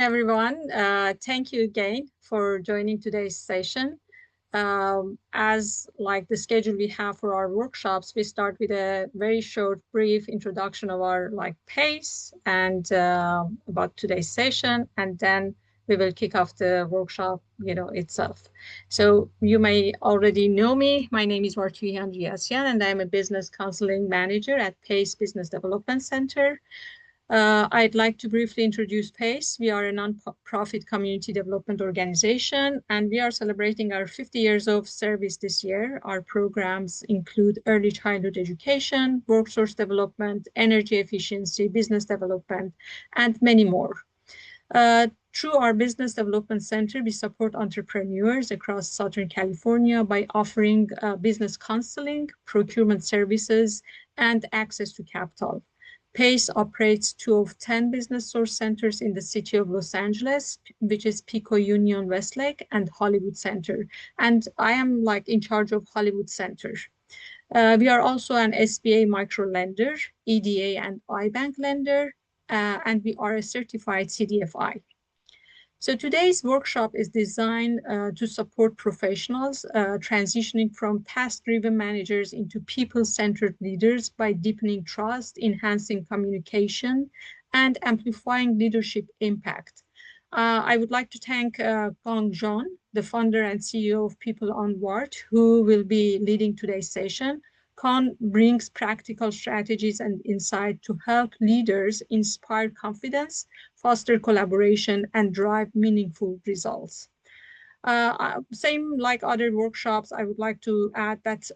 everyone. Thank you again for joining today's session. As like the schedule we have for our workshops, we start with a very short, brief introduction of our pace and about today's session, and then we will kick off the workshop, itself. So you may already know me. My name is Vartuhi Andreasyan, and I'm a business counseling manager at Pace Business Development Center. I'd like to briefly introduce PACE. We are a non-profit community development organization, and we are celebrating our 50 years of service this year. Our programs include early childhood education, workforce development, energy efficiency, business development, and many more. Through our Business Development Center, we support entrepreneurs across Southern California by offering business counseling, procurement services, and access to capital. PACE operates 2 of 10 BusinessSource Centers in the city of Los Angeles, which is Pico-Union Westlake and Hollywood Center. And I am in charge of Hollywood Center. We are also an SBA micro lender, EDA and iBank lender, and we are a certified CDFI. So today's workshop is designed to support professionals transitioning from task-driven managers into people-centered leaders by deepening trust, enhancing communication, and amplifying leadership impact. I would like to thank Kong John, the founder and CEO of People Onward, who will be leading today's session. Kong brings practical strategies and insight to help leaders inspire confidence, foster collaboration, and drive meaningful results. Same like other workshops, I would like to add that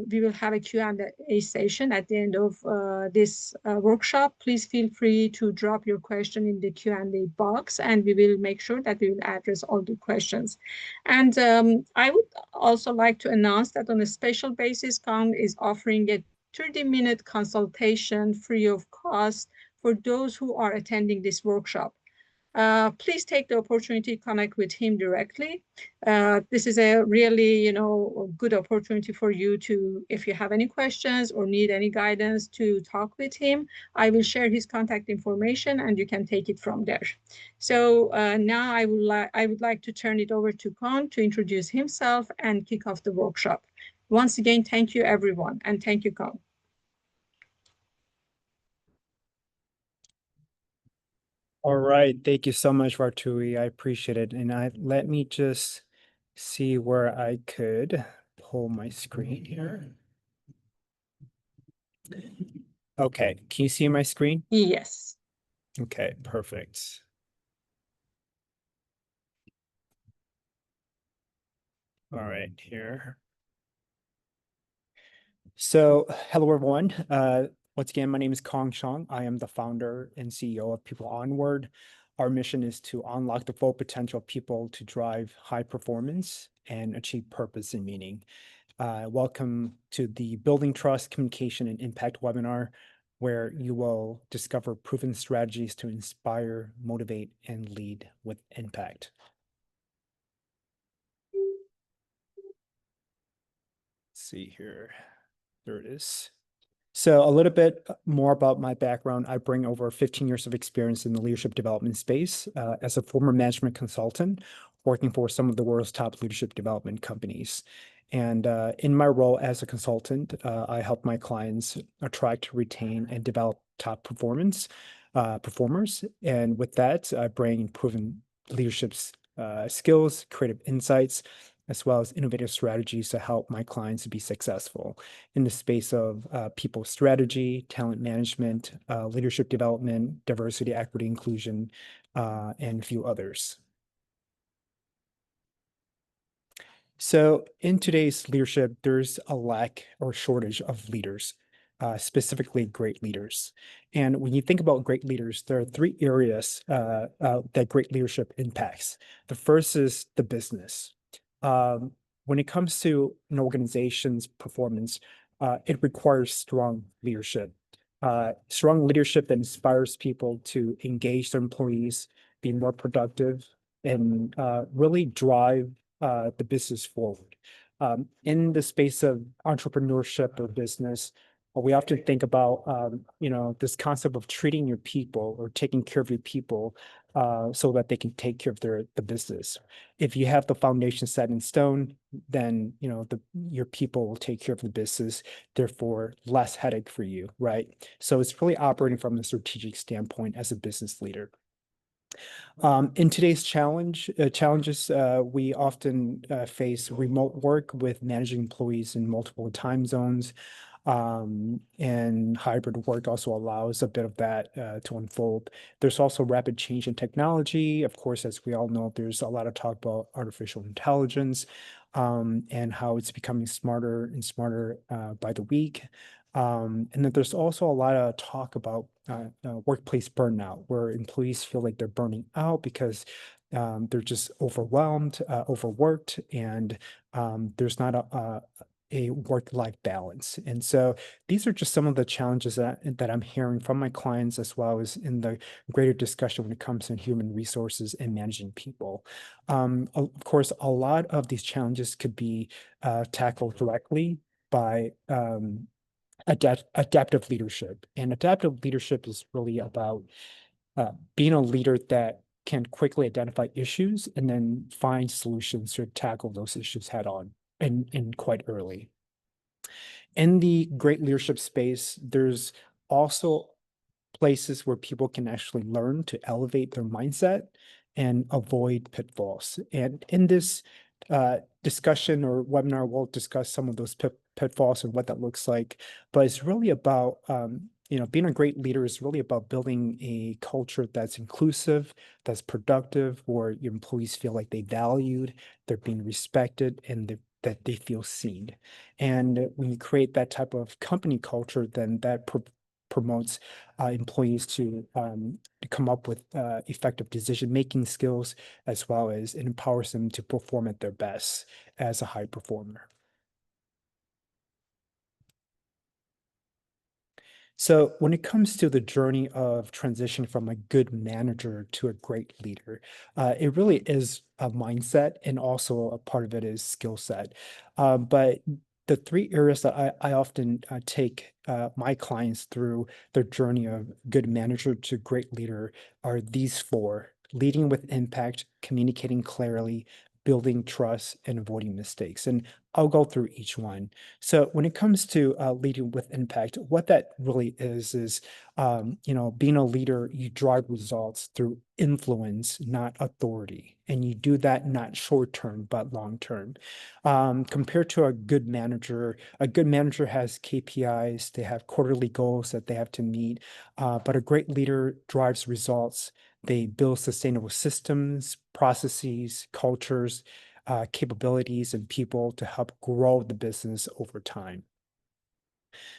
we will have a Q&A session at the end of this workshop. Please feel free to drop your question in the Q&A box, and we will make sure that we will address all the questions. And I would also like to announce that on a special basis, Kong is offering a 30-minute consultation free of cost for those who are attending this workshop. Please take the opportunity to connect with him directly. This is a really, good opportunity for you to, if you have any questions or need any guidance, to talk with him. I will share his contact information, and you can take it from there. So now I would like to turn it over to Kong to introduce himself and kick off the workshop. Once again, thank you, everyone, and thank you, Kong. All right. Thank you so much, Vartuhi. I appreciate it. And let me just see where I could pull my screen here. Okay. Can you see my screen? Yes. Okay, perfect. All right, here. So, hello, everyone. Once again, my name is Kong Chong. I am the founder and CEO of People Onward. Our mission is to unlock the full potential of people to drive high performance and achieve purpose and meaning. Welcome to the Building Trust, Communication, and Impact webinar, where you will discover proven strategies to inspire, motivate, and lead with impact. Let's see here. There it is. So a little bit more about my background. I bring over 15 years of experience in the leadership development space as a former management consultant, working for some of the world's top leadership development companies. And in my role as a consultant, I help my clients attract, retain, and develop top performers. And with that, I bring proven leadership skills, creative insights, as well as innovative strategies to help my clients be successful in the space of people strategy, talent management, leadership development, diversity, equity, inclusion, and a few others. So in today's leadership, there's a lack or shortage of leaders, specifically great leaders. And when you think about great leaders, there are 3 areas that great leadership impacts. The first is the business. When it comes to an organization's performance, it requires strong leadership. Strong leadership that inspires people to engage their employees, be more productive, and really drive the business forward. In the space of entrepreneurship or business, we often think about, this concept of treating your people or taking care of your people so that they can take care of the business. If you have the foundation set in stone, then, your people will take care of the business, therefore less headache for you, right? So it's really operating from a strategic standpoint as a business leader. In today's challenges, we often face remote work with managing employees in multiple time zones. And hybrid work also allows a bit of that to unfold. There's also rapid change in technology. Of course, as we all know, there's a lot of talk about artificial intelligence and how it's becoming smarter and smarter by the week. And then there's also a lot of talk about workplace burnout, where employees feel like they're burning out because they're just overwhelmed, overworked, and there's not a work-life balance. And so these are just some of the challenges that I'm hearing from my clients, as well as in the greater discussion when it comes to human resources and managing people. Of course, a lot of these challenges could be tackled directly by adaptive leadership. And adaptive leadership is really about being a leader that can quickly identify issues and then find solutions to tackle those issues head on and quite early. In the great leadership space, there's also places where people can actually learn to elevate their mindset and avoid pitfalls. And in this discussion or webinar, we'll discuss some of those pitfalls and what that looks like. But it's really about, being a great leader is really about building a culture that's inclusive, that's productive, where your employees feel like they valued, they're being respected, and that they feel seen. And when you create that type of company culture, then that promotes employees to come up with effective decision-making skills, as well as it empowers them to perform at their best as a high performer. So when it comes to the journey of transition from a good manager to a great leader, it really is a mindset, and also a part of it is skill set. But the three areas that I often take my clients through their journey of good manager to great leader are these four: leading with impact, communicating clearly, building trust, and avoiding mistakes. And I'll go through each one. So when it comes to leading with impact, what that really is, being a leader, you drive results through influence, not authority. And you do that not short term, but long term. Compared to a good manager has KPIs, they have quarterly goals that they have to meet, but a great leader drives results. They build sustainable systems, processes, cultures, capabilities, and people to help grow the business over time.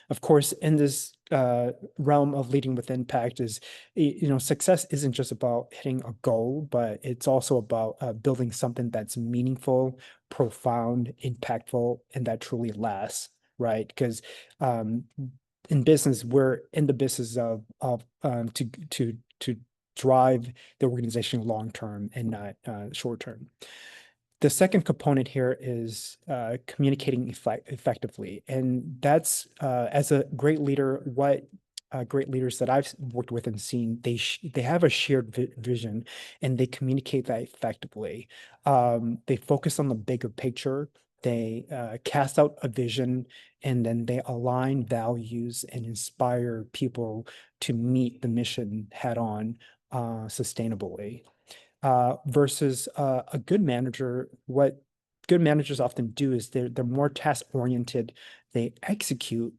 Of course, in this realm of leading with impact success isn't just about hitting a goal, but it's also about building something that's meaningful, profound, impactful, and that truly lasts, right? Because in business, we're in the business of to drive the organization long term and not short term. The second component here is communicating effectively. And that's, as a great leader, what great leaders that I've worked with and seen, they have a shared vision, and they communicate that effectively. They focus on the bigger picture. They cast out a vision, and then they align values and inspire people to meet the mission head on sustainably. Versus a good manager, what good managers often do is they're more task oriented. They execute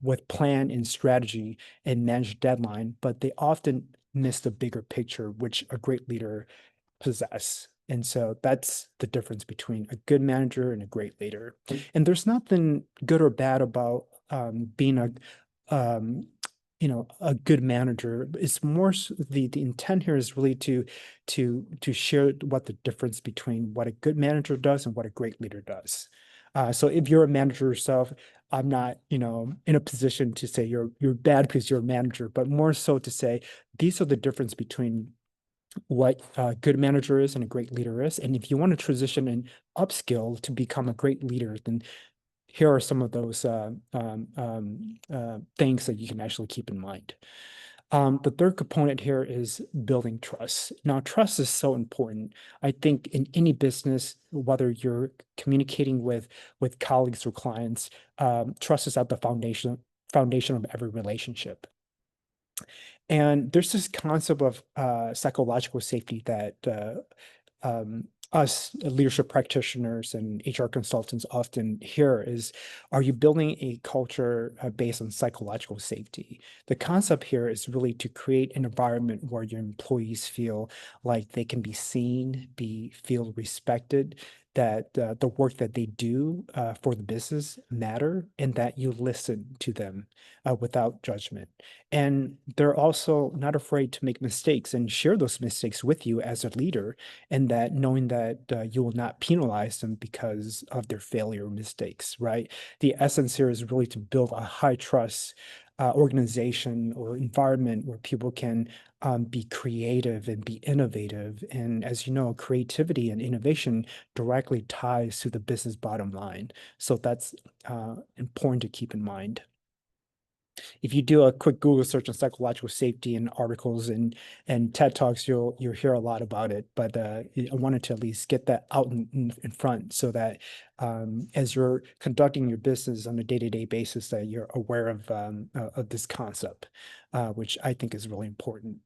with plan and strategy and manage deadline, but they often miss the bigger picture, which a great leader possess. And so that's the difference between a good manager and a great leader. And there's nothing good or bad about being um, a good manager. It's more the intent here is really to share what the difference between what a good manager does and what a great leader does. So if you're a manager yourself, I'm not, in a position to say you're bad because you're a manager, but more so to say these are the difference between what a good manager is and a great leader is. And if you want to transition and upskill to become a great leader, then here are some of those things that you can actually keep in mind. The third component here is building trust. Now, trust is so important. I think in any business, whether you're communicating with colleagues or clients, trust is at the foundation of every relationship. And there's this concept of psychological safety that us leadership practitioners and HR consultants often hear is, are you building a culture based on psychological safety? The concept here is really to create an environment where your employees feel like they can be seen, feel respected, that the work that they do for the business matter, and that you listen to them without judgment. And they're also not afraid to make mistakes and share those mistakes with you as a leader, and that knowing that you will not penalize them because of their failure or mistakes, right? The essence here is really to build a high trust organization or environment where people can be creative and be innovative. And as you know, creativity and innovation directly ties to the business bottom line. So that's important to keep in mind. If you do a quick Google search on psychological safety and articles and TED Talks, you'll hear a lot about it. But I wanted to at least get that out in front so that as you're conducting your business on a day-to-day basis, that you're aware of this concept, which I think is really important.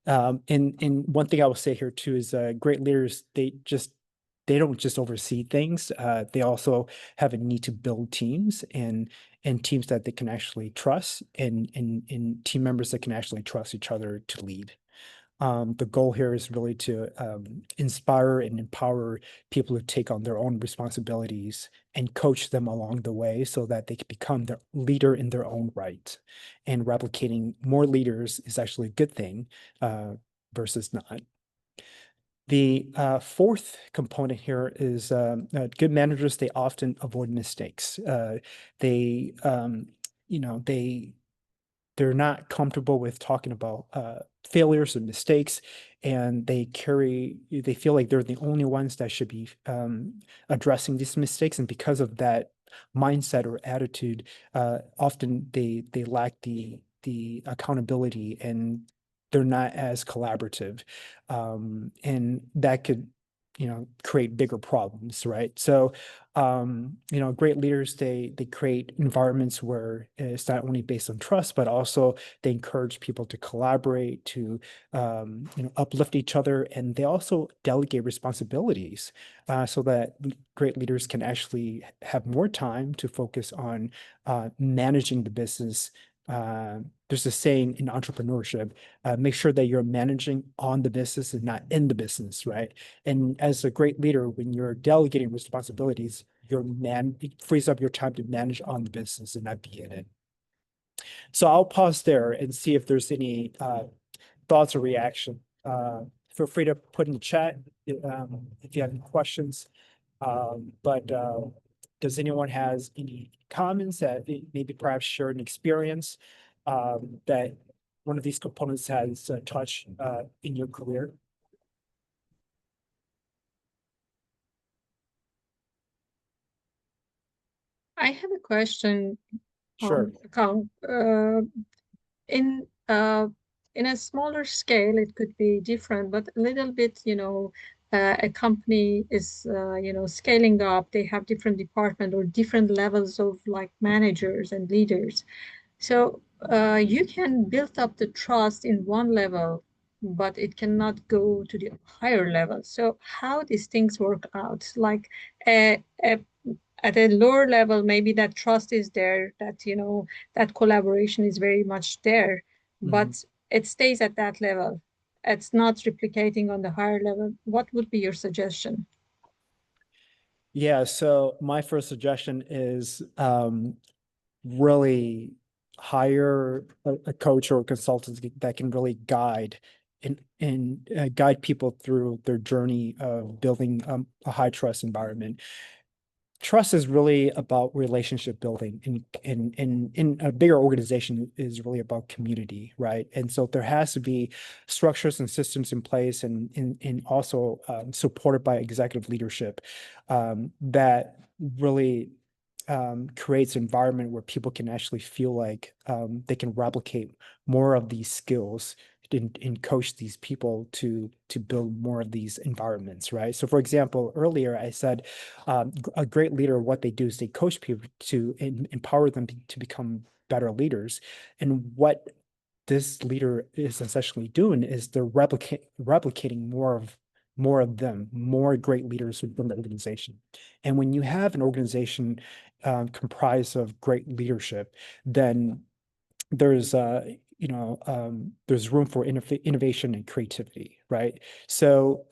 And one thing I will say here too is great leaders, they don't just oversee things. They also have a need to build teams and teams that they can actually trust and team members that can actually trust each other to lead. The goal here is really to inspire and empower people to take on their own responsibilities and coach them along the way so that they can become the leader in their own right. And replicating more leaders is actually a good thing versus not. The fourth component here is good managers, they often avoid mistakes. They, you know, they're not comfortable with talking about failures and mistakes, and they feel like they're the only ones that should be addressing these mistakes. And because of that mindset or attitude, often they lack the accountability, and they're not as collaborative. And that could, create bigger problems, right? So great leaders, they create environments where it's not only based on trust, but also they encourage people to collaborate, to uplift each other, and they also delegate responsibilities so that great leaders can actually have more time to focus on managing the business. There's a saying in entrepreneurship, make sure that you're managing on the business and not in the business, right? And as a great leader, when you're delegating responsibilities, it frees up your time to manage on the business and not be in it. So I'll pause there and see if there's any thoughts or reaction. Feel free to put in the chat if you have any questions. But does anyone has any comments that maybe perhaps share an experience that one of these components has touched in your career? I have a question, Sure. Kang. In in a smaller scale, it could be different, but a little bit, a company is, scaling up. They have different department or different levels of like managers and leaders. So you can build up the trust in one level, but it cannot go to the higher level. So how these things work out? Like at a lower level, maybe that trust is there, that that collaboration is very much there, Mhm. but it stays at that level. It's not replicating on the higher level. What would be your suggestion? Yeah, so my first suggestion is really hire a coach or a consultant that can really guide and guide people through their journey of building a high trust environment. trust is really about relationship building, and in a bigger organization is really about community, right? And so there has to be structures and systems in place, and also supported by executive leadership, that really creates an environment where people can actually feel like they can replicate more of these skills, and coach these people to build more of these environments, right? So, for example, earlier I said a great leader, what they do is they coach people to empower them to become better leaders, and what this leader is essentially doing is they're replicating more of them, more great leaders within the organization. And when you have an organization comprised of great leadership, then there's there's room for innovation and creativity, right? So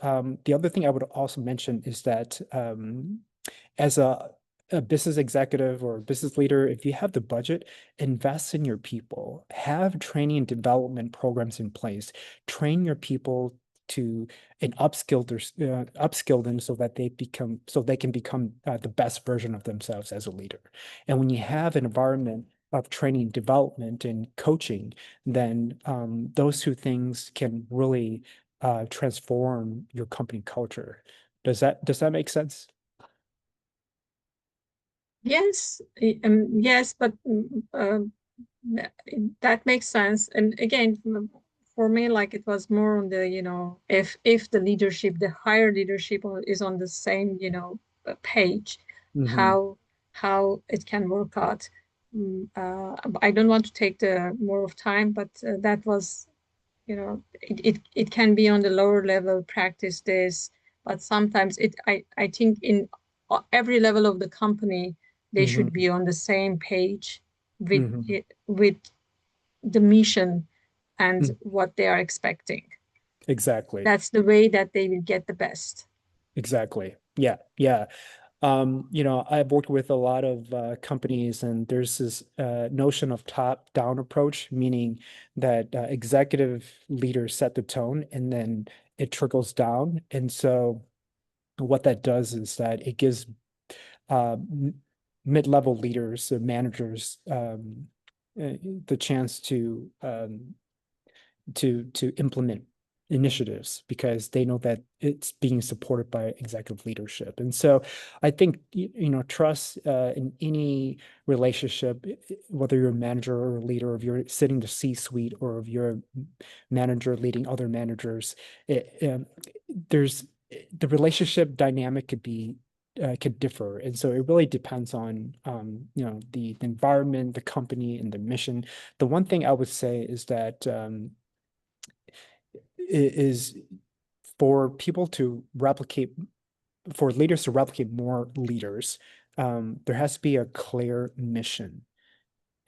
the other thing I would also mention is that as a business executive or business leader, if you have the budget, invest in your people, have training and development programs in place, train your people to and upskill them so that they can become the best version of themselves as a leader. And when you have an environment of training, development, and coaching, then those two things can really transform your company culture. Does that make sense? Yes, yes, but that makes sense. And again, for me, like it was more on the, if the leadership, the higher leadership is on the same, page, Hmm. how it can work out. I don't want to take the more of time, but that was, it can be on the lower level practice this, but sometimes I think in every level of the company they should Hmm. be on the same page with Hmm. with the mission and Mm. what they are expecting. Exactly. That's the way that they will get the best. Exactly. Yeah. Yeah. I've worked with a lot of companies, and there's this notion of top-down approach, meaning that executive leaders set the tone, and then it trickles down. And so what that does is that it gives mid-level leaders, managers, the chance to implement initiatives because they know that it's being supported by executive leadership. And so I think trust in any relationship, whether you're a manager or a leader, or if you're sitting the C-suite, or if you're a manager leading other managers, there's the relationship dynamic could differ. And so it really depends on the environment, the company, and the mission. The one thing I would say is that is for people to replicate, for leaders to replicate more leaders, there has to be a clear mission,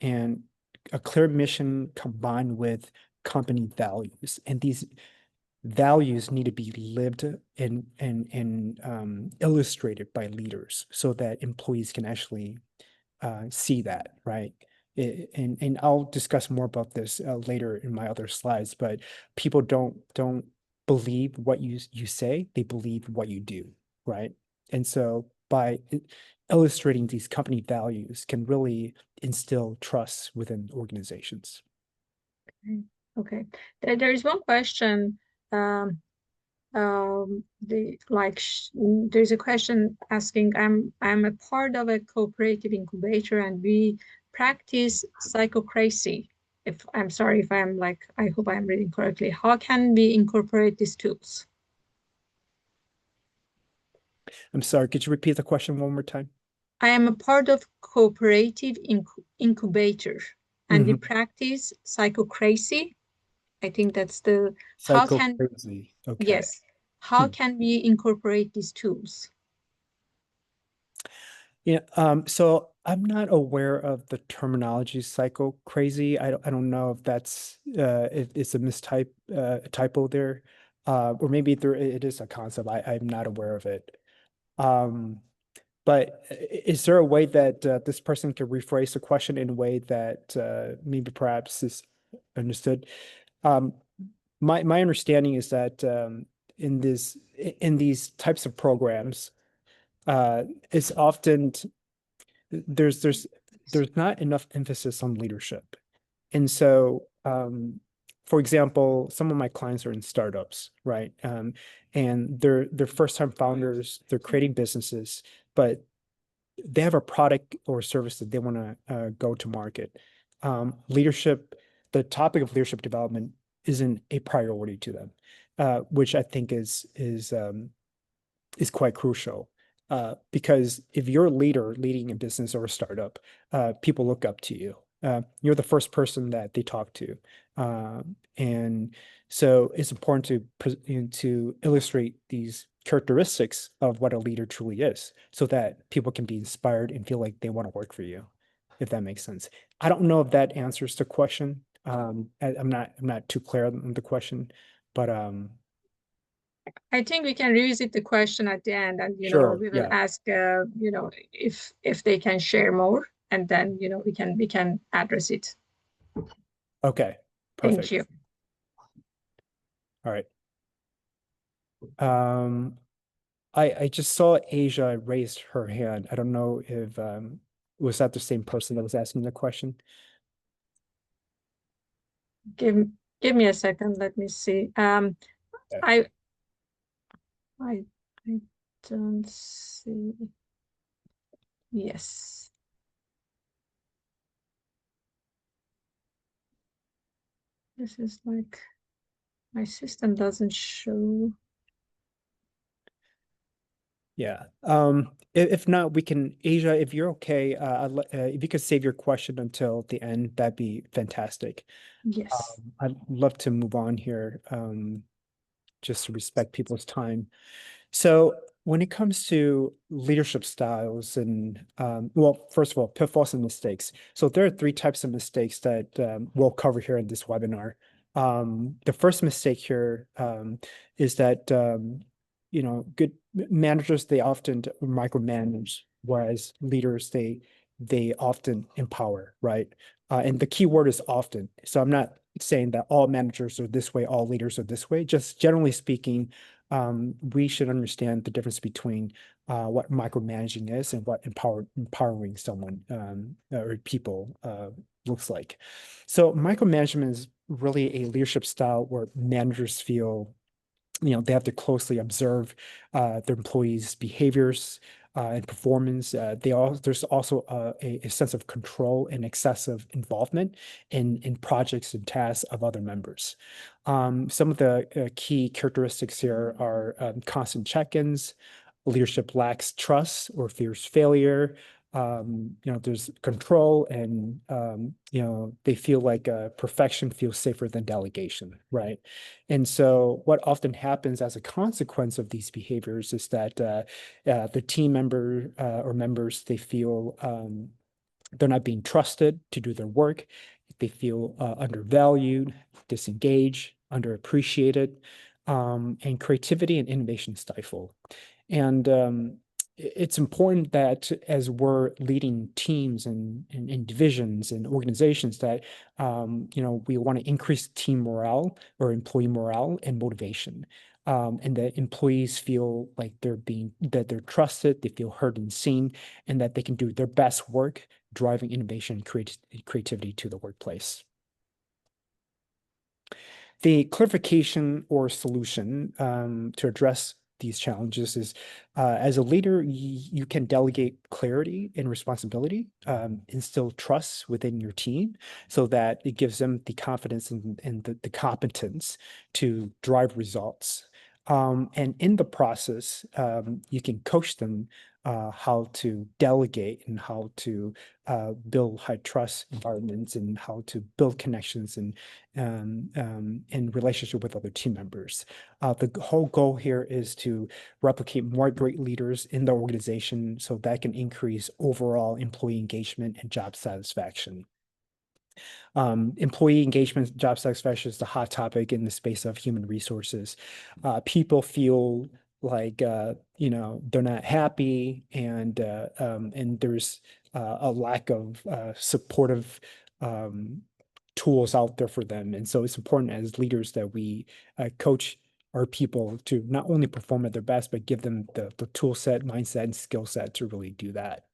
and a clear mission combined with company values. And these values need to be lived and illustrated by leaders so that employees can actually see that, right? And I'll discuss more about this later in my other slides, but people don't believe what you say, they believe what you do, right? And so by illustrating these company values can really instill trust within organizations. Okay. There is one question. Um, there's a question asking, I'm a part of a cooperative incubator and we practice psychocracy. If I'm sorry if I'm like, I hope I'm reading correctly. How can we incorporate these tools? I'm sorry, could you repeat the question one more time? I am a part of cooperative incubator and we Mhm. practice psychocracy. I think that's the, how Psycho can, crazy. Okay. yes, how can we incorporate these tools? Yeah, so I'm not aware of the terminology psycho crazy. I don't know if that's if it's a mistype typo there. Or maybe it is a concept. I'm not aware of it. Um, but is there a way that this person could rephrase the question in a way that maybe perhaps is understood? Um, my understanding is that in these types of programs, It's often there's there's there's not enough emphasis on leadership. And so, for example, some of my clients are in startups, right? And they're first-time founders, they're creating businesses, but they have a product or service that they want to go to market. Leadership, the topic of leadership development isn't a priority to them, which I think is quite crucial. Because if you're a leader leading a business or a startup, people look up to you. You're the first person that they talk to. And so it's important to illustrate these characteristics of what a leader truly is so that people can be inspired and feel like they want to work for you, if that makes sense. I don't know if that answers the question. I'm not too clear on the question, but I think we can revisit the question at the end, and sure, we will yeah. ask if they can share more, and then we can address it. Okay, Thank perfect. you. All right. Um, I just saw Asia raised her hand. I don't know if was that the same person that was asking the question? Give give me a second. Let me see. Yeah. I I I don't see. Yes, this is like my system doesn't show. Yeah. If not, we can, Asia, if you're okay, if you could save your question until the end, that'd be fantastic. Yes. I'd love to move on here, just to respect people's time. So when it comes to leadership styles and well, first of all, pitfalls and mistakes. So there are three types of mistakes that we'll cover here in this webinar. The first mistake here is that good managers, they often micromanage, whereas leaders, they often empower, right? And the key word is often. So I'm not saying that all managers are this way, all leaders are this way. Just generally speaking, we should understand the difference between what micromanaging is and what empowering someone or people looks like. So micromanagement is really a leadership style where managers feel they have to closely observe their employees' behaviors and performance. There's also a sense of control and excessive involvement in projects and tasks of other members. Some of the key characteristics here are constant check-ins. Leadership lacks trust or fears failure. There's control and, they feel like perfection feels safer than delegation, right? And so what often happens as a consequence of these behaviors is that the team member or members, they feel they're not being trusted to do their work. They feel undervalued, disengaged, underappreciated, and creativity and innovation stifle. And it's important that as we're leading teams and divisions and organizations that we want to increase team morale or employee morale and motivation. And that employees feel like that they're trusted, they feel heard and seen, and that they can do their best work driving innovation and creativity to the workplace. The clarification or solution to address these challenges is as a leader, you can delegate clarity and responsibility, instill trust within your team so that it gives them the confidence and the competence to drive results. And in the process, you can coach them how to delegate and how to build high trust environments and how to build connections and in relationship with other team members. The whole goal here is to replicate more great leaders in the organization so that can increase overall employee engagement and job satisfaction. Employee engagement, job satisfaction is the hot topic in the space of human resources. People feel like they're not happy, and there's a lack of supportive tools out there for them. And so it's important as leaders that we coach our people to not only perform at their best, but give them the tool set, mindset, and skill set to really do that.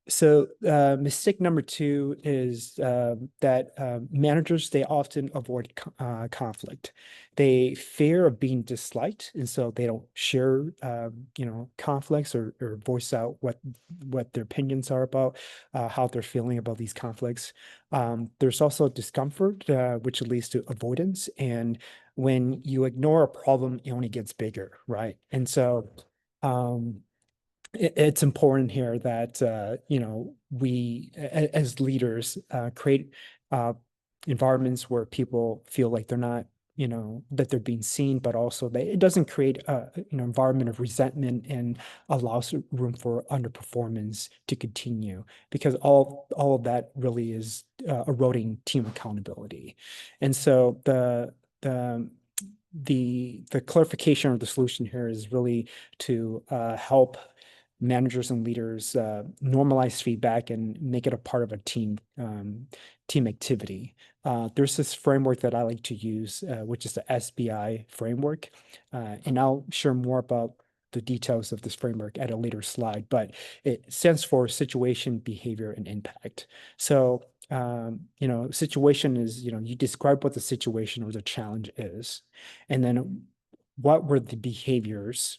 So mistake number two is that managers, they often avoid conflict. They fear of being disliked, and so they don't share, conflicts or voice out what their opinions are about how they're feeling about these conflicts. There's also discomfort, which leads to avoidance. And when you ignore a problem, it only gets bigger, right? And so um, it's important here that we as leaders create environments where people feel like they're not, that they're being seen, but also that it doesn't create a environment of resentment and allows room for underperformance to continue, because all of that really is eroding team accountability. And so the the clarification or the solution here is really to help managers and leaders normalize feedback and make it a part of a team activity. There's this framework that I like to use, which is the SBI framework, and I'll share more about the details of this framework at a later slide, but it stands for situation, behavior, and impact. So, situation is, you describe what the situation or the challenge is, and then what were the behaviors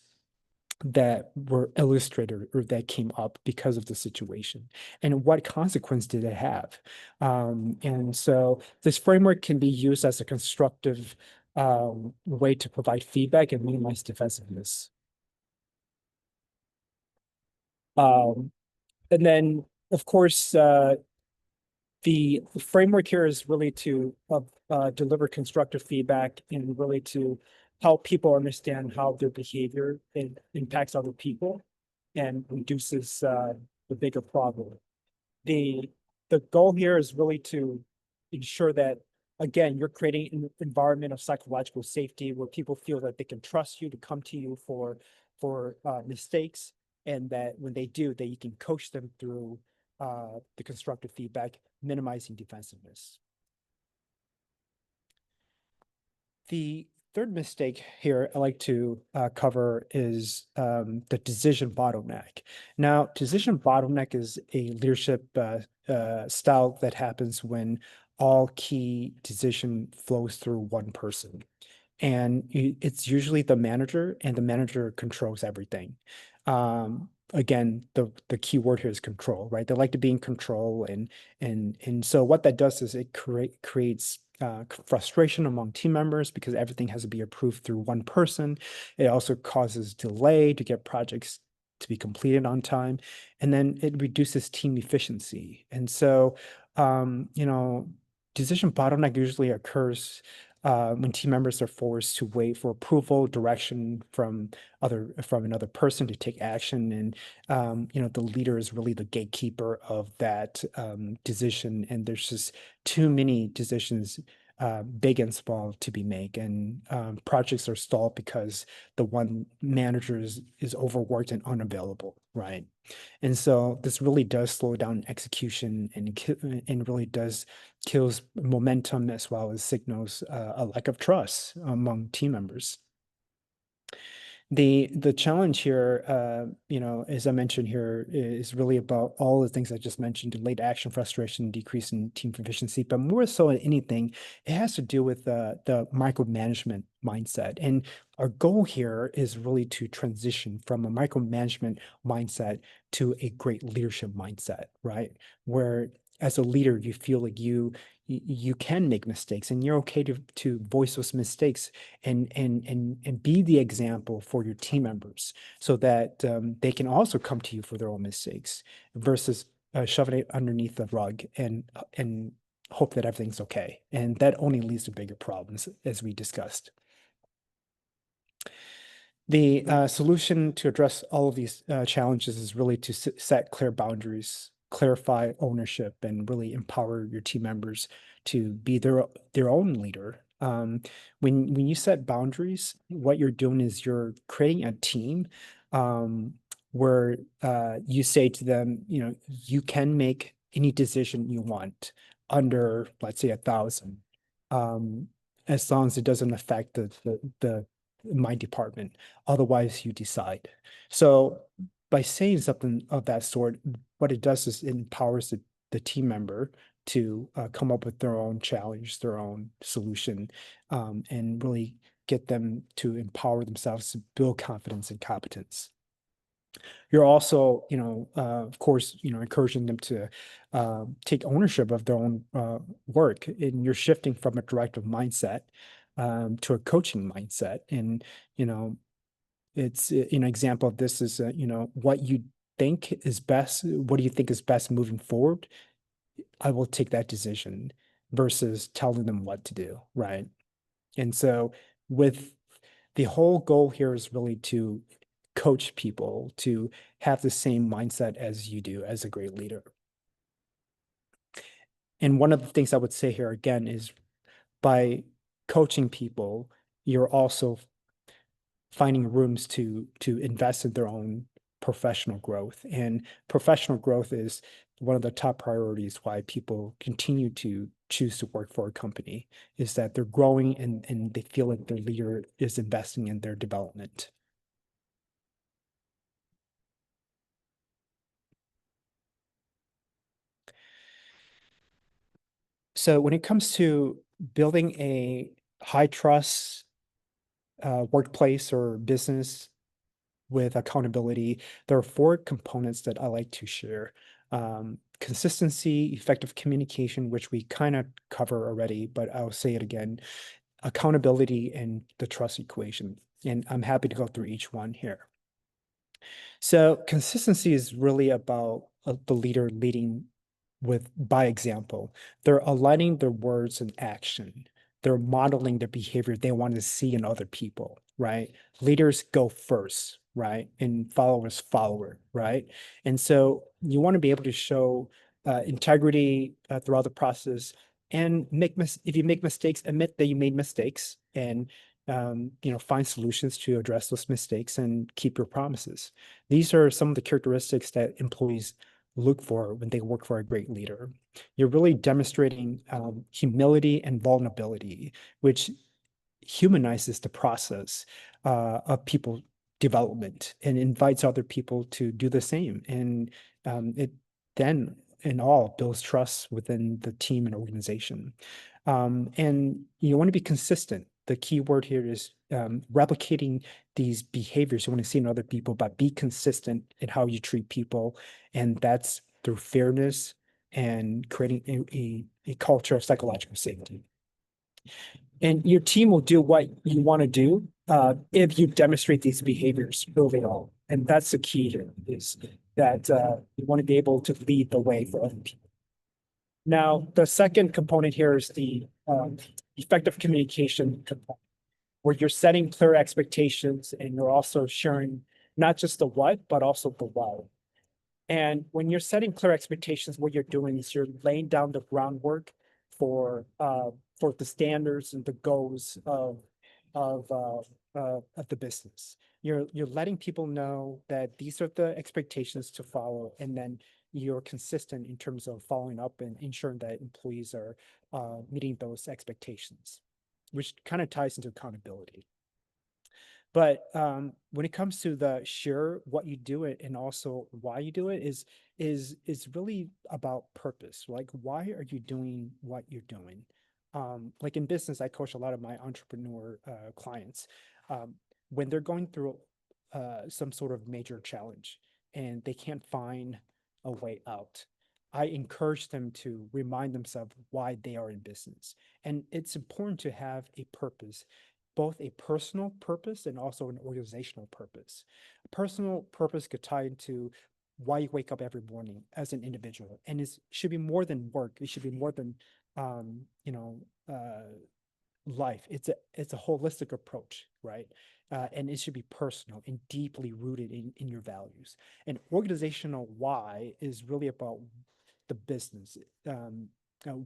that were illustrated or that came up because of the situation, and what consequence did it have. And so this framework can be used as a constructive way to provide feedback and minimize defensiveness. um, and then of course the framework here is really to deliver constructive feedback and really to help people understand how their behavior impacts other people and reduces the bigger problem. The the goal here is really to ensure that, again, you're creating an environment of psychological safety where people feel that they can trust you to come to you for mistakes, and that when they do, that you can coach them through the constructive feedback, minimizing defensiveness. The third mistake here I like to cover is the decision bottleneck. Now, decision bottleneck is a leadership style that happens when all key decision flows through one person. And it's usually the manager, and the manager controls everything. Again, the key word here is control, right? They like to be in control, and so what that does is it creates frustration among team members because everything has to be approved through one person. It also causes delay to get projects to be completed on time, and then it reduces team efficiency. And so, decision bottleneck usually occurs when team members are forced to wait for approval, direction from another person to take action, and the leader is really the gatekeeper of that decision, and there's just too many decisions, big and small, to be made, and projects are stalled because the one manager is overworked and unavailable, right? And so this really does slow down execution and really does kills momentum as well as signals a lack of trust among team members. The challenge here, as I mentioned here, is really about all the things I just mentioned: delayed action, frustration, decrease in team efficiency. But more so than anything, it has to do with the micromanagement mindset. And our goal here is really to transition from a micromanagement mindset to a great leadership mindset, right? Where as a leader, you feel like you can make mistakes, and you're okay to voice those mistakes and be the example for your team members, so that they can also come to you for their own mistakes versus shoving it underneath the rug and hope that everything's okay. And that only leads to bigger problems, as we discussed. The solution to address all of these challenges is really to set clear boundaries, clarify ownership, and really empower your team members to be their own leader. When you set boundaries, what you're doing is you're creating a team where you say to them, you can make any decision you want under, let's say, 1,000, as long as it doesn't affect my department. Otherwise, you decide. So by saying something of that sort, what it does is it empowers the team member to come up with their own challenge, their own solution, and really get them to empower themselves to build confidence and competence. You're also, of course, encouraging them to take ownership of their own work, and you're shifting from a directive mindset to a coaching mindset. And it's an example of this is what you think is best. What do you think is best moving forward? I will take that decision versus telling them what to do, right? And so with the whole goal here is really to coach people to have the same mindset as you do as a great leader. And one of the things I would say here again is by coaching people, you're also finding rooms to invest in their own professional growth. And professional growth is one of the top priorities why people continue to choose to work for a company, is that they're growing and they feel like their leader is investing in their development. So when it comes to building a high trust workplace or business with accountability, there are four components that I like to share. Consistency, effective communication, which we kind of cover already, but I'll say it again, accountability and the trust equation. And I'm happy to go through each one here. So consistency is really about the leader leading with by example. They're aligning their words and action. They're modeling the behavior they want to see in other people, right? Leaders go first, right? And followers follow, right? And so you want to be able to show integrity throughout the process and if you make mistakes, admit that you made mistakes and find solutions to address those mistakes and keep your promises. These are some of the characteristics that employees look for when they work for a great leader. You're really demonstrating humility and vulnerability, which humanizes the process of people development and invites other people to do the same. And it then in all builds trust within the team and organization. And you want to be consistent. The key word here is replicating these behaviors you want to see in other people, but be consistent in how you treat people. And that's through fairness and creating a culture of psychological safety. And your team will do what you want to do if you demonstrate these behaviors early on. And that's the key here, is that you want to be able to lead the way for other people. Now, the second component here is the effective communication component, where you're setting clear expectations and you're also sharing not just the what, but also the why. And when you're setting clear expectations, what you're doing is you're laying down the groundwork for the standards and the goals of the business. You're letting people know that these are the expectations to follow, and then you're consistent in terms of following up and ensuring that employees are meeting those expectations, which kind of ties into accountability. But when it comes to the sure what you do it and also why you do it is really about purpose. Like, why are you doing what you're doing? Like in business, I coach a lot of my entrepreneur clients. When they're going through some sort of major challenge and they can't find a way out, I encourage them to remind themselves why they are in business. And it's important to have a purpose, both a personal purpose and also an organizational purpose. A personal purpose could tie into why you wake up every morning as an individual, and it should be more than work. It should be more than um, you know life. It's a holistic approach, right? And it should be personal and deeply rooted in your values. And organizational why is really about the business.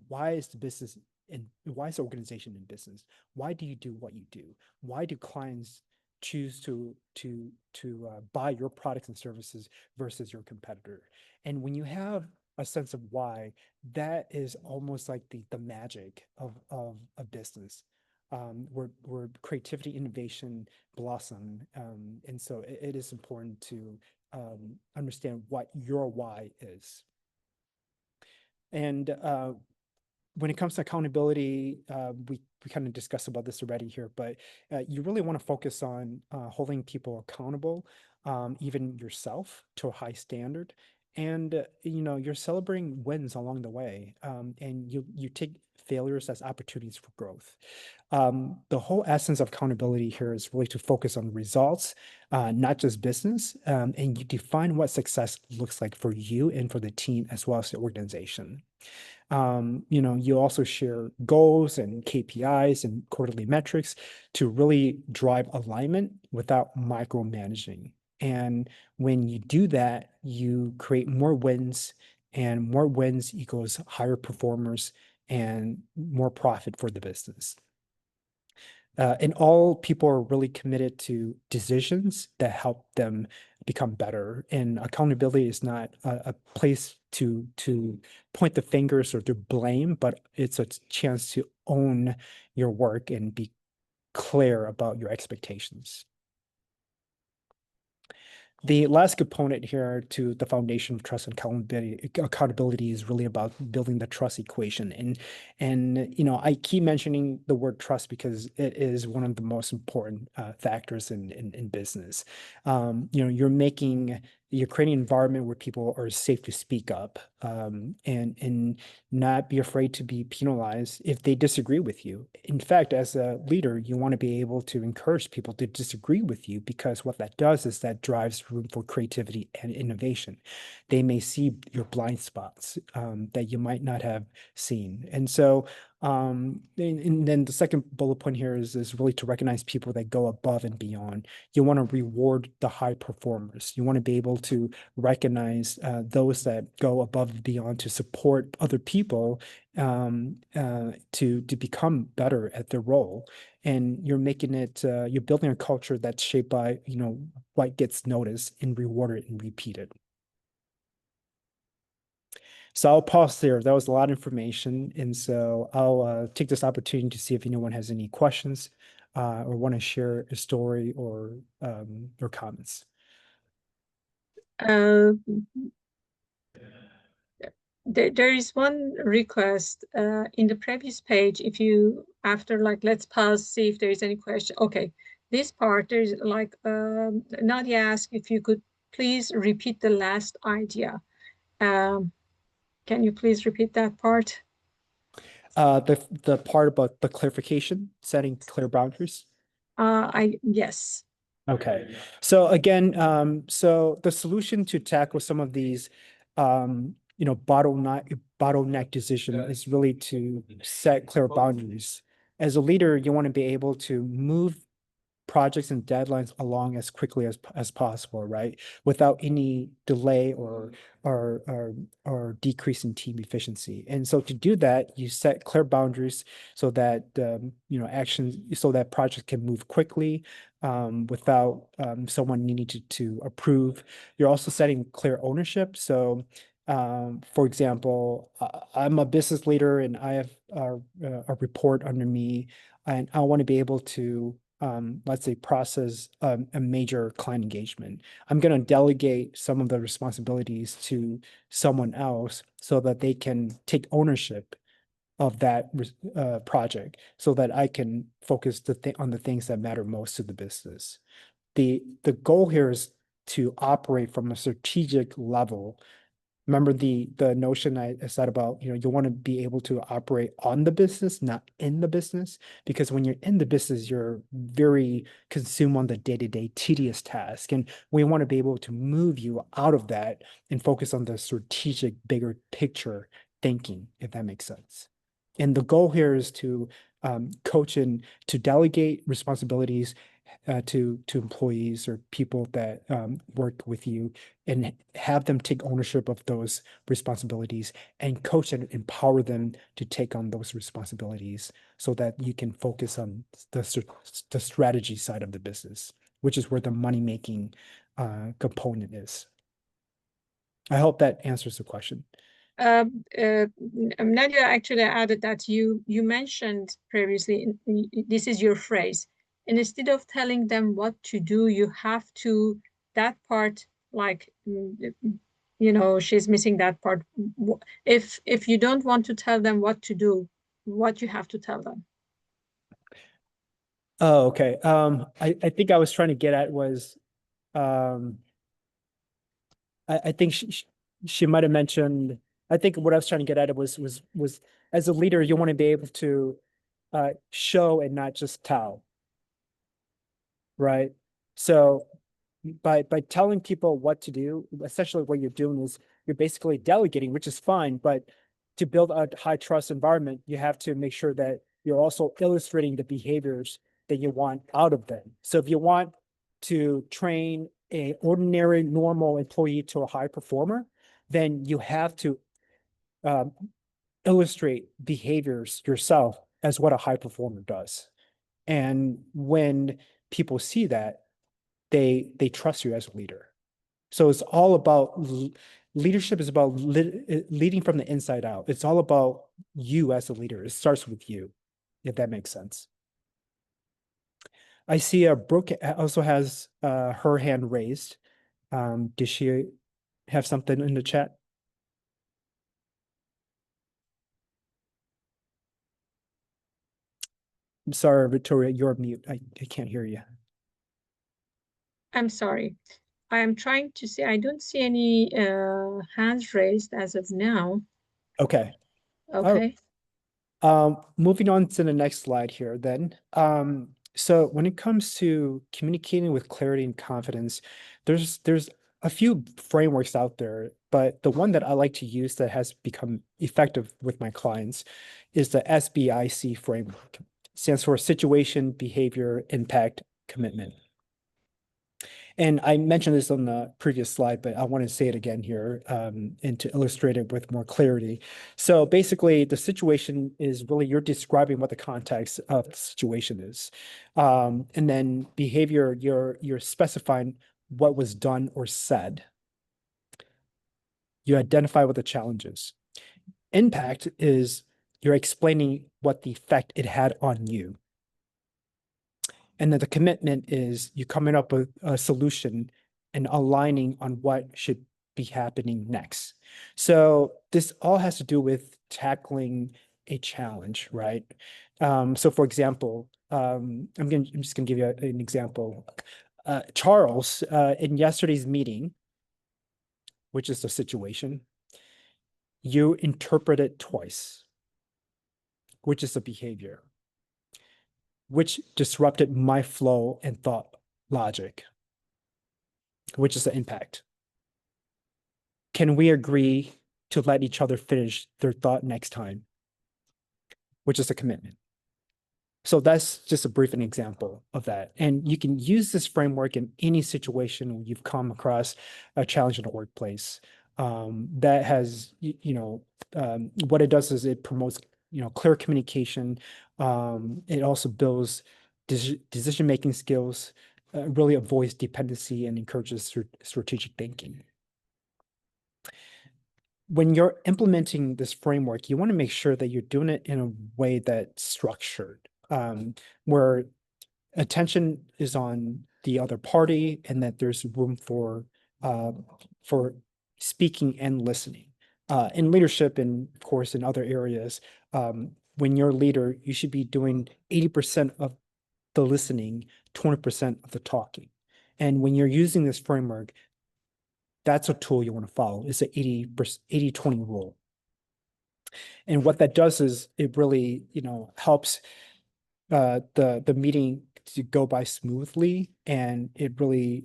Why is the business and why is the organization in business? Why do you do what you do? Why do clients choose to buy your products and services versus your competitor? And when you have a sense of why, that is almost like the magic of a business, where creativity, innovation blossom. And so it is important to understand what your why is. And when it comes to accountability, we kind of discussed about this already here, but you really want to focus on holding people accountable, even yourself, to a high standard. And you're celebrating wins along the way, and you take failures as opportunities for growth. The whole essence of accountability here is really to focus on results, not just business, and you define what success looks like for you and for the team as well as the organization. You also share goals and KPIs and quarterly metrics to really drive alignment without micromanaging. And when you do that, you create more wins, and more wins equals higher performers and more profit for the business. And all people are really committed to decisions that help them become better. And accountability is not a place to point the fingers or to blame, but it's a chance to own your work and be clear about your expectations. The last component here to the foundation of trust and accountability is really about building the trust equation. And I keep mentioning the word trust because it is one of the most important factors in business. You're creating an environment where people are safe to speak up, and not be afraid to be penalized if they disagree with you. In fact, as a leader, you want to be able to encourage people to disagree with you, because what that does is that drives room for creativity and innovation. They may see your blind spots, that you might not have seen. And so, and then the second bullet point here is really to recognize people that go above and beyond. You want to reward the high performers. You want to be able to recognize those that go above and beyond to support other people, to become better at their role. And you're building a culture that's shaped by what gets noticed and rewarded and repeated. So I'll pause there. That was a lot of information. And so I'll take this opportunity to see if anyone has any questions, or want to share a story or comments. Uh, there is one request in the previous page. If you, after, like, let's pause, see if there is any question. Okay, this part, there's like, Nadia asked if you could please repeat the last idea. Can you please repeat that part? The part about the clarification, setting clear boundaries. Yes. Okay. So again, so the solution to tackle some of these, bottleneck decision is really to set clear boundaries. As a leader, you want to be able to move projects and deadlines along as quickly as possible, right? Without any delay or decrease in team efficiency. And so to do that, you set clear boundaries so that actions so that projects can move quickly, without someone needing to approve. You're also setting clear ownership. So for example, I'm a business leader and I have a report under me, and I want to be able to, let's say, process a major client engagement. I'm going to delegate some of the responsibilities to someone else so that they can take ownership of that project, so that I can focus on the things that matter most to the business. The goal here is to operate from a strategic level. Remember the notion I said about, you want to be able to operate on the business, not in the business, because when you're in the business, you're very consumed on the day-to-day tedious task. And we want to be able to move you out of that and focus on the strategic, bigger picture thinking, if that makes sense. And the goal here is to coach and to delegate responsibilities to employees or people that work with you, and have them take ownership of those responsibilities, and coach and empower them to take on those responsibilities, so that you can focus on the strategy side of the business, which is where the money-making component is. I hope that answers the question. Uh, uh, Nadia actually added that you mentioned previously, this is your phrase. And instead of telling them what to do, you have to, that part, like, she's missing that part. If you don't want to tell them what to do, what you have to tell them. Oh, okay. I think I was trying to get at was, um, I think she might have mentioned, I think what I was trying to get at it was as a leader, you want to be able to show and not just tell, right? So by telling people what to do, essentially what you're doing is you're basically delegating, which is fine, but to build a high trust environment, you have to make sure that you're also illustrating the behaviors that you want out of them. So if you want to train a ordinary normal employee to a high performer, then you have to um, illustrate behaviors yourself as what a high performer does. And when people see that, they trust you as a leader. So it's all about leadership is about leading from the inside out. It's all about you as a leader. It starts with you, if that makes sense. I see Brooke also has her hand raised. Does she have something in the chat? I'm sorry, Victoria, you're mute. I can't hear you. I'm sorry. I am trying to see. I don't see any hands raised as of now. Okay. All right. Okay. Moving on to the next slide here then. So when it comes to communicating with clarity and confidence, there's a few frameworks out there, but the one that I like to use that has become effective with my clients is the SBIC framework. It stands for situation, behavior, impact, commitment. And I mentioned this on the previous slide, but I want to say it again here and to illustrate it with more clarity. So basically, the situation is really you're describing what the context of the situation is. And then behavior, you're specifying what was done or said. You identify what the challenge is. Impact is you're explaining what the effect it had on you. And then the commitment is you coming up with a solution and aligning on what should be happening next. So this all has to do with tackling a challenge, right? So for example, I'm just gonna give you an example. Charles, in yesterday's meeting, which is the situation, you interpret it twice, which is the behavior, which disrupted my flow and thought logic, which is the impact. Can we agree to let each other finish their thought next time, which is a commitment? So that's just a brief example of that. And you can use this framework in any situation where you've come across a challenge in the workplace. That has, what it does is it promotes, clear communication. It also builds decision-making skills, really avoids dependency and encourages strategic thinking. When you're implementing this framework, you want to make sure that you're doing it in a way that's structured, where attention is on the other party and that there's room uh, for speaking and listening. In leadership and of course in other areas, when you're a leader, you should be doing 80% of the listening, 20% of the talking. And when you're using this framework, that's a tool you want to follow. It's an 80-20 rule. And what that does is it really, helps the meeting to go by smoothly, and it really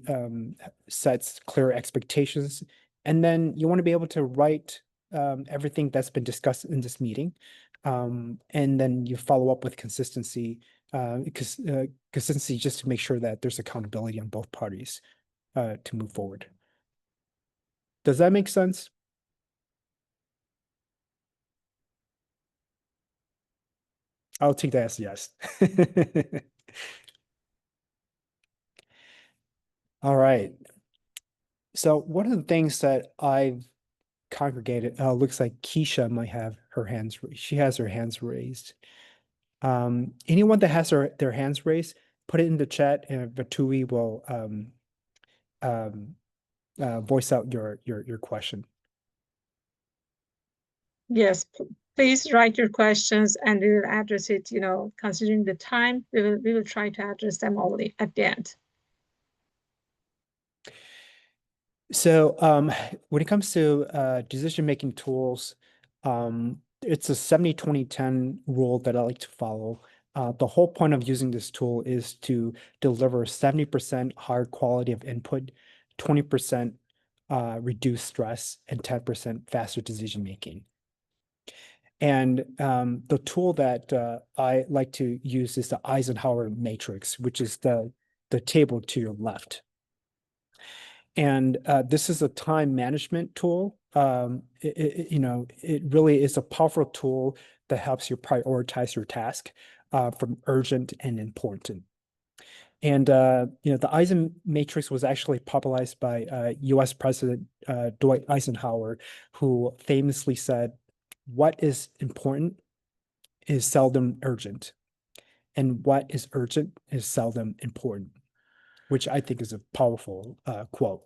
sets clear expectations. And then you want to be able to write everything that's been discussed in this meeting. And then you follow up with consistency, because consistency just to make sure that there's accountability on both parties to move forward. Does that make sense? I'll take that as yes. All right. So one of the things that I've congregated. Looks like Keisha might have her hands. She has her hands raised. Anyone that has their hands raised, put it in the chat, and Vatui will um, voice out your question. Yes, please write your questions and we will address it, considering the time, we will try to address them all at the end. So when it comes to decision-making tools, it's a 70-20-10 rule that I like to follow. The whole point of using this tool is to deliver 70% higher quality of input, 20% reduced stress, and 10% faster decision-making. And the tool that I like to use is the Eisenhower matrix, which is the table to your left. And this is a time management tool. It really is a powerful tool that helps you prioritize your task from urgent and important. And the Eisen matrix was actually popularized by U.S. President Dwight Eisenhower, who famously said, "What is important is seldom urgent, and what is urgent is seldom important," which I think is a powerful quote.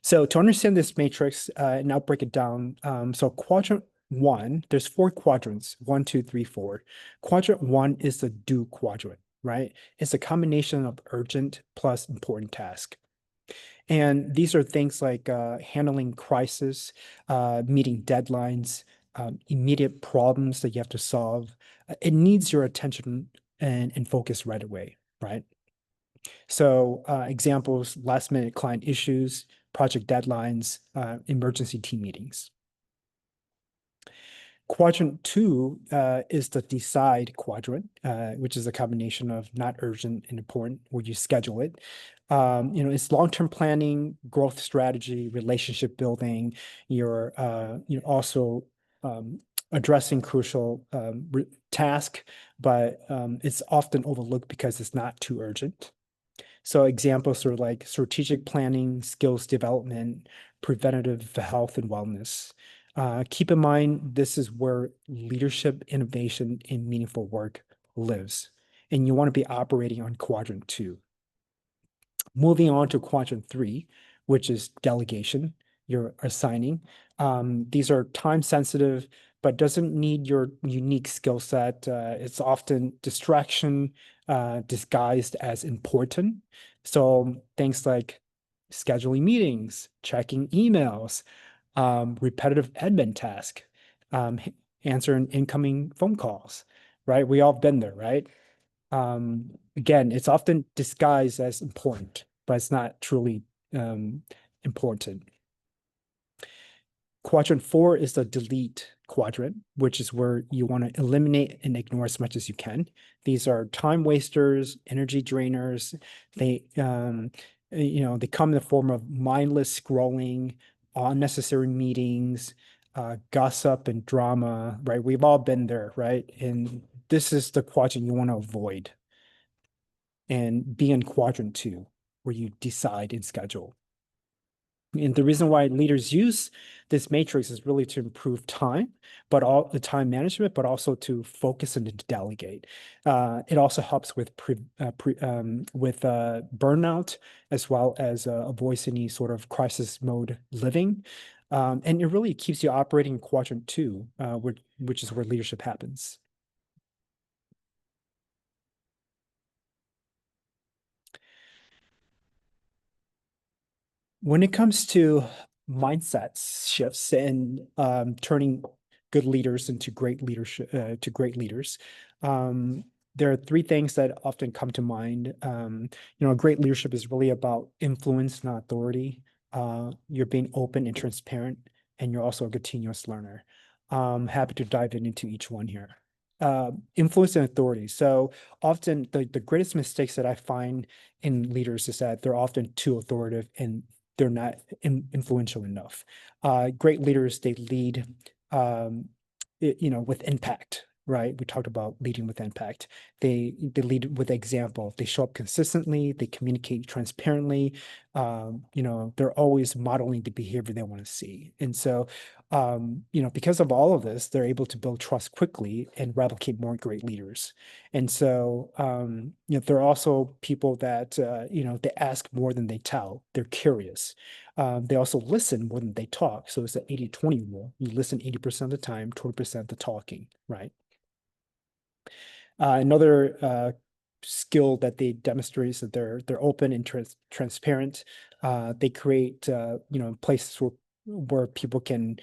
So to understand this matrix, and I'll break it down. So quadrant one, there's 4 quadrants, 1, 2, 3, 4. Quadrant 1 is the do quadrant, right? It's a combination of urgent plus important task. And these are things like handling crisis, meeting deadlines, immediate problems that you have to solve. It needs your attention and focus right away, right? So examples, last minute client issues, project deadlines, emergency team meetings. Quadrant 2 is the decide quadrant, which is a combination of not urgent and important, where you schedule it. It's long-term planning, growth strategy, relationship building. You're also addressing crucial task, but it's often overlooked because it's not too urgent. So examples are like strategic planning, skills development, preventative health and wellness. Keep in mind, this is where leadership, innovation, and meaningful work lives. And you want to be operating on quadrant 2. Moving on to quadrant 3, which is delegation, you're assigning. These are time sensitive, but doesn't need your unique skill set. It's often distraction disguised as important. So things like scheduling meetings, checking emails, repetitive admin task, answering incoming phone calls, right? We all been there, right? Again, it's often disguised as important, but it's not truly important. Quadrant 4 is the delete quadrant, which is where you want to eliminate and ignore as much as you can. These are time wasters, energy drainers. They come in the form of mindless scrolling, unnecessary meetings, gossip and drama, right? We've all been there, right? And this is the quadrant you want to avoid. And be in quadrant 2, where you decide and schedule. And the reason why leaders use this matrix is really to improve time, but all the time management, but also to focus and to delegate. It also helps with burnout, as well as avoid any sort of crisis mode living. And it really keeps you operating in quadrant 2, which is where leadership happens. When it comes to mindset shifts and turning good leaders into great leadership to great leaders, there are 3 things that often come to mind. Great leadership is really about influence, not authority. You're being open and transparent, and you're also a continuous learner. Happy to dive into each one here. Influence and authority. So often the greatest mistakes that I find in leaders is that they're often too authoritative and they're not influential enough. Great leaders, they lead, with impact. right? We talked about leading with impact. They lead with example. They show up consistently. They communicate transparently. They're always modeling the behavior they want to see. And so, because of all of this, they're able to build trust quickly and replicate more great leaders. And so, they're also people that, they ask more than they tell. They're curious. They also listen more than they talk. So it's the 80-20 rule. You listen 80% of the time, 20% of the talking, right? Another skill that they demonstrate is that they're open and transparent. They create places where people can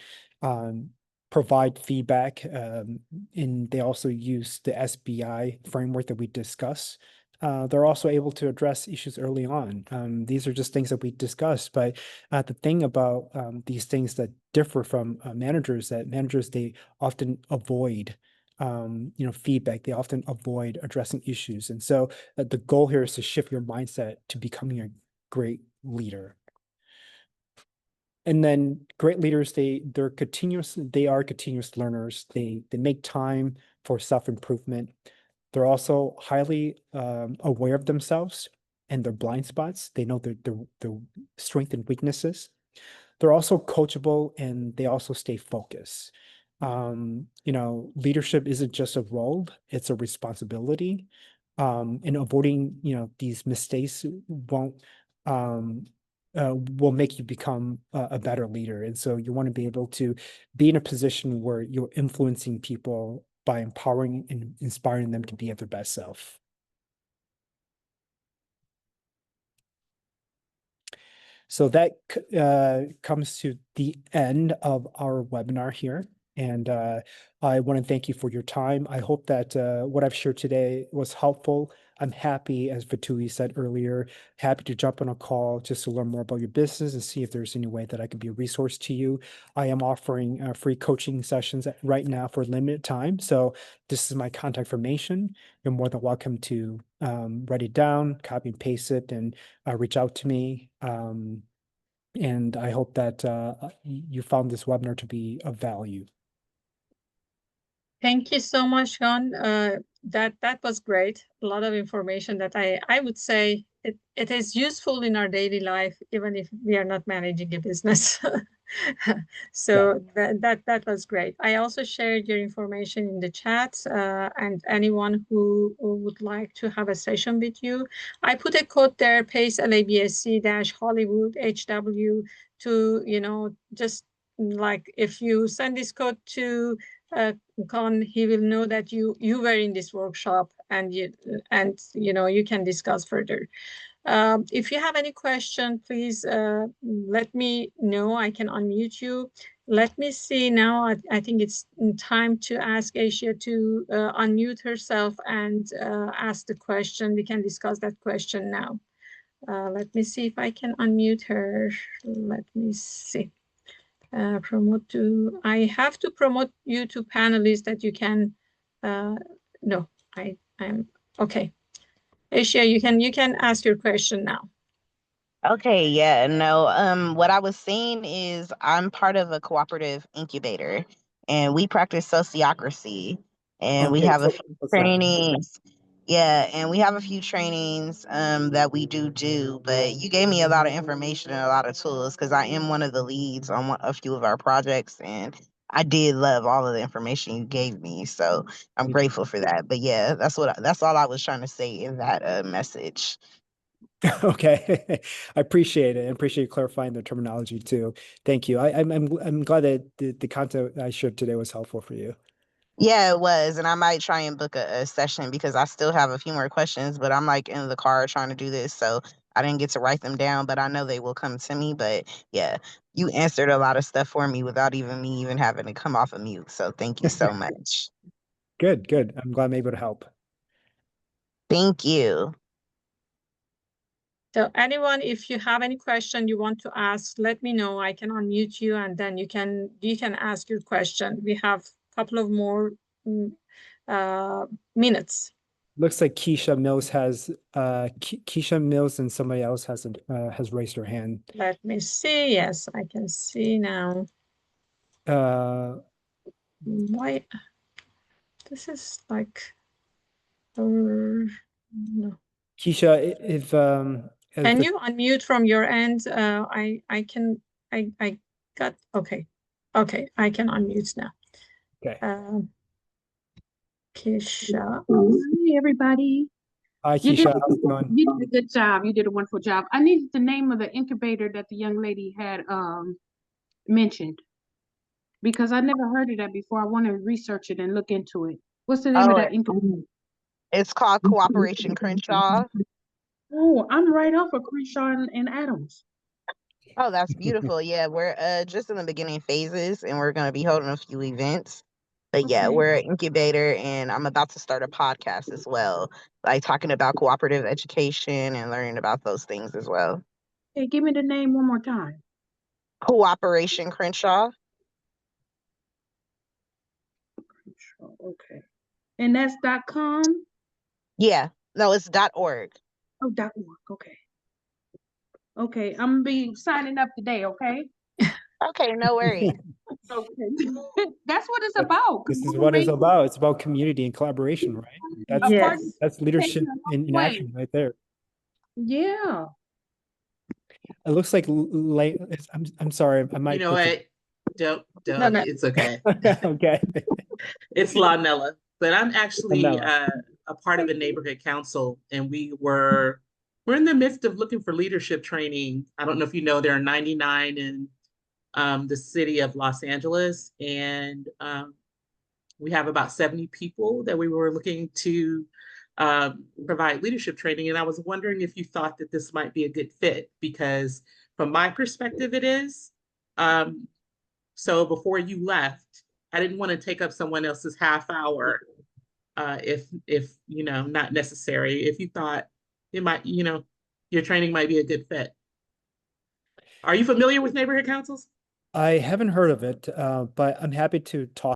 provide feedback, and they also use the SBI framework that we discussed. They're also able to address issues early on. These are just things that we discussed, but the thing about these things that differ from managers, that managers, they often avoid feedback. They often avoid addressing issues. And so the goal here is to shift your mindset to becoming a great leader. And then great leaders, they are continuous learners. They make time for self-improvement. They're also highly aware of themselves and their blind spots. They know their strengths and weaknesses. They're also coachable and they also stay focused. Leadership isn't just a role, it's a responsibility. And avoiding, these mistakes will make you become a better leader. And so you want to be able to be in a position where you're influencing people by empowering and inspiring them to be at their best self. So that comes to the end of our webinar here. And I want to thank you for your time. I hope that what I've shared today was helpful. I'm happy, as Vatui said earlier, happy to jump on a call just to learn more about your business and see if there's any way that I could be a resource to you. I am offering free coaching sessions right now for a limited time. So this is my contact information. You're more than welcome to write it down, copy and paste it, and reach out to me. And I hope that you found this webinar to be of value. Thank you so much, John. That was great. A lot of information that I would say it is useful in our daily life, even if we are not managing a business. So that was great. I also shared your information in the chat, and anyone who would like to have a session with you, I put a code there, PACE LABSC dash Hollywood HW, to just like if you send this code to Con, he will know that you were in this workshop, and you can discuss further. If you have any question, please let me know. I can unmute you. Let me see now. I think it's time to ask Asia to unmute herself and ask the question. We can discuss that question now. Let me see if I can unmute her. Let me see. I have to promote you to panelists that you can. No, I'm okay. Asia, you can ask your question now. Okay, yeah, no. What I was saying is I'm part of a cooperative incubator, and we practice sociocracy, and we Okay, have a so few what's that? trainings. Yeah, and we have a few trainings that we do. But you gave me a lot of information and a lot of tools because I am one of the leads on a few of our projects, and I did love all of the information you gave me. So I'm grateful for that. But yeah, that's all I was trying to say in that message. Okay, I appreciate it. I appreciate you clarifying the terminology too. Thank you. I'm glad that the content I shared today was helpful for you. Yeah, it was. And I might try and book a session because I still have a few more questions, but I'm like in the car trying to do this. So I didn't get to write them down, but I know they will come to me. But yeah, you answered a lot of stuff for me without me even having to come off of mute. So thank you so much. Good, good. I'm glad I'm able to help. Thank you. So anyone, if you have any question you want to ask, let me know. I can unmute you, and then you can ask your question. We have a couple of more minutes. Looks like Keisha Mills and somebody else has raised her hand. Let me see. Yes, I can see now. Uh, Why? This is like, no. Keisha, if as Can the you unmute from your end? I can, I got, okay. Okay, I can unmute now. okay. Keisha. Hey, everybody. Hi, You did, Keisha, how's it going? you did a good job. You did a wonderful job. I needed the name of the incubator that the young lady had mentioned because I never heard of that before. I want to research it and look into it. What's the name of Oh, that incubator? it's called Cooperation Crenshaw. Oh, I'm right off of Crenshaw and Adams. Oh, that's beautiful. Yeah, we're just in the beginning phases and we're going to be holding a few events. But yeah, Okay. we're an incubator and I'm about to start a podcast as well, like talking about cooperative education and learning about those things as well. Hey, give me the name one more time. Cooperation Crenshaw. Crenshaw, okay. And that's .com? Yeah, no, it's .org. Oh, .org. Okay. Okay, I'm gonna be signing up today, okay? Okay, no worries. Okay. That's what it's about. This is what it's about. It's about community and collaboration, right? That's Yes. that's leadership in Way. action right there. Yeah. It looks like I'm sorry, I might You know put what? Don't, No, no. it's okay. okay. It's Lawnella, but I'm actually Lawnella. a part of a neighborhood council, and we're in the midst of looking for leadership training. I don't know if you know, there are 99 in the city of Los Angeles, and we have about 70 people that we were looking to provide leadership training. And I was wondering if you thought that this might be a good fit, because from my perspective, it is. So before you left, I didn't want to take up someone else's half hour if you know, not necessary. If you thought it might, you know, your training might be a good fit. Are you familiar with neighborhood councils? I haven't heard of it, but I'm happy to talk